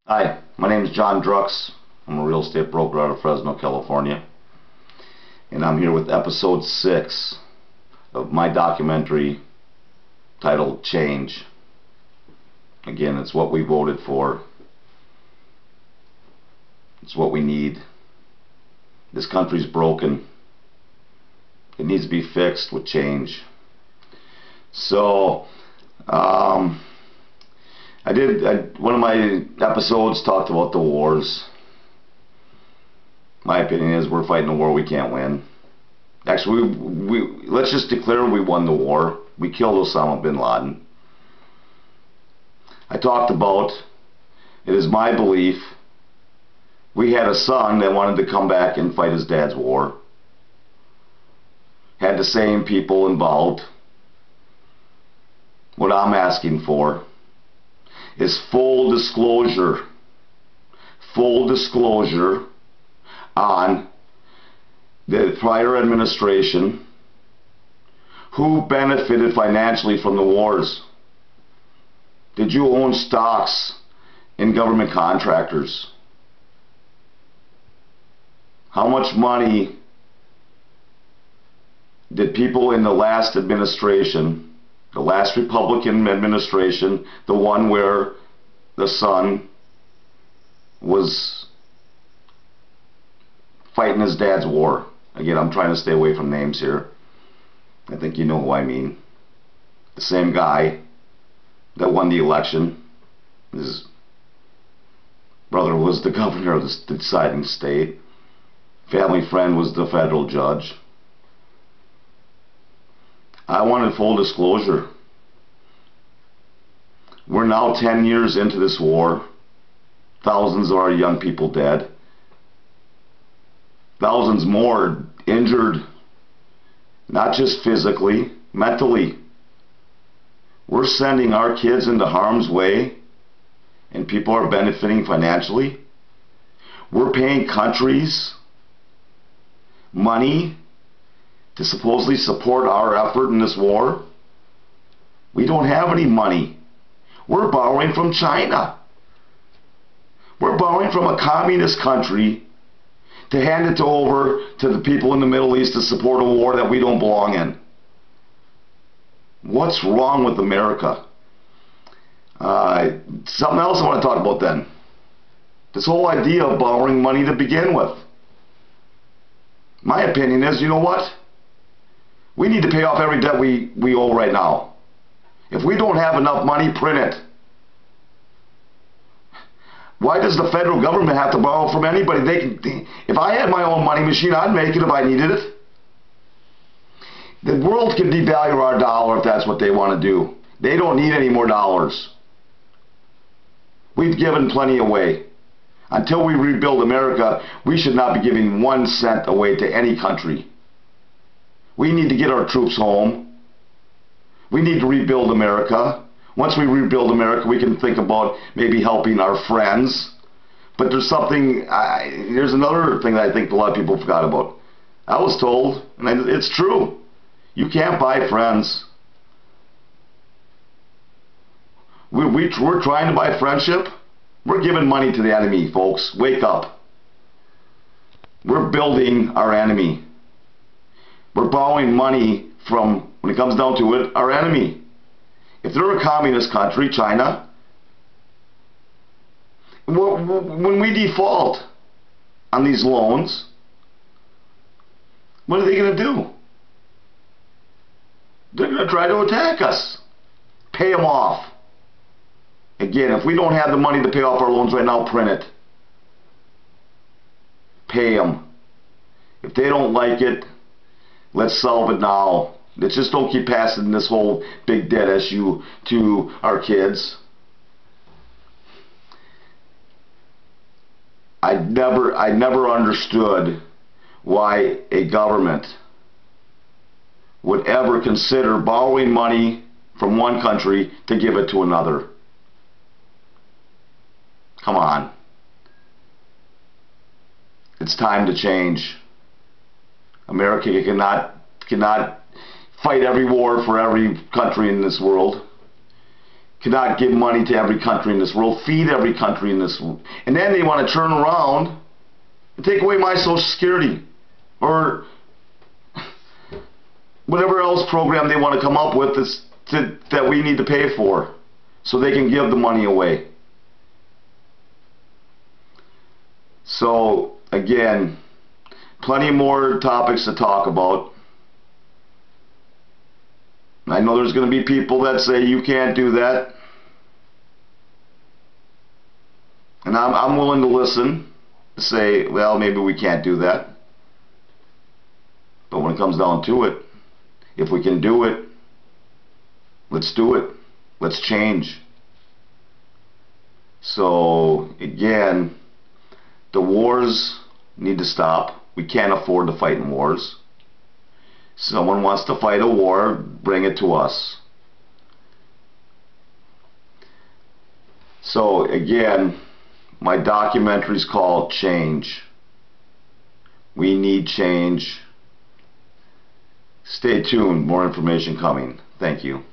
Hi, my name is John Drux. I'm a real estate broker out of Fresno, California. And I'm here with episode 6 of my documentary titled Change. Again, it's what we voted for. It's what we need. This country's broken. It needs to be fixed with change. So, one of my episodes talked about the wars. My opinion is we're fighting a war we can't win. Actually, let's just declare we won the war. We killed Osama bin Laden. I talked about, it is my belief, we had a son that wanted to come back and fight his dad's war. Had the same people involved. What I'm asking for is full disclosure on the prior administration, who benefited financially from the wars. Did you own stocks in government contractors? How much money did people in the last administration, the last Republican administration, the one where the son was fighting his dad's war? Again, I'm trying to stay away from names here. I think you know who I mean. The same guy that won the election. His brother was the governor of the deciding state. Family friend was the federal judge. I wanted full disclosure. We're now 10 years into this war. Thousands of our young people dead. Thousands more injured, not just physically, mentally. We're sending our kids into harm's way, and people are benefiting financially. We're paying countries money to supposedly support our effort in this war. We don't have any money. We're borrowing from China. We're borrowing from a communist country to hand it over to the people in the Middle East to support a war that we don't belong in. What's wrong with America? Something else I want to talk about then. This whole idea of borrowing money to begin with. My opinion is, you know what? We need to pay off every debt we owe right now. If we don't have enough money, print it. Why does the federal government have to borrow from anybody? If I had my own money machine, I'd make it if I needed it. The world can devalue our dollar if that's what they want to do. They don't need any more dollars. We've given plenty away. Until we rebuild America, we should not be giving 1 cent away to any country. We need to get our troops home. We need to rebuild America. Once we rebuild America, we can think about maybe helping our friends. But there's another thing that I think a lot of people forgot about. I was told, and it's true, you can't buy friends. We're trying to buy friendship. We're giving money to the enemy, folks. Wake up. We're building our enemy. We're borrowing money from, when it comes down to it, our enemy. If they're a communist country, China, when we default on these loans, what are they going to do? They're going to try to attack us. Pay them off. Again, if we don't have the money to pay off our loans right now, print it. Pay them. If they don't like it, let's solve it now. Let's just don't keep passing this whole big debt issue to our kids. I never understood why a government would ever consider borrowing money from one country to give it to another. Come on. It's time to change. America cannot fight every war for every country in this world. cannot give money to every country in this world, feed every country in this world. And then they want to turn around and take away my Social Security or whatever else program they want to come up with that we need to pay for so they can give the money away. So, again, plenty more topics to talk about. I know there's going to be people that say you can't do that. And I'm willing to listen, to say, well, maybe we can't do that. But when it comes down to it, if we can do it, let's do it. Let's change. So, again, the wars need to stop. We can't afford to fight in wars. Someone wants to fight a war, bring it to us. So again, my documentary is called Change. We need change. Stay tuned, more information coming. Thank you.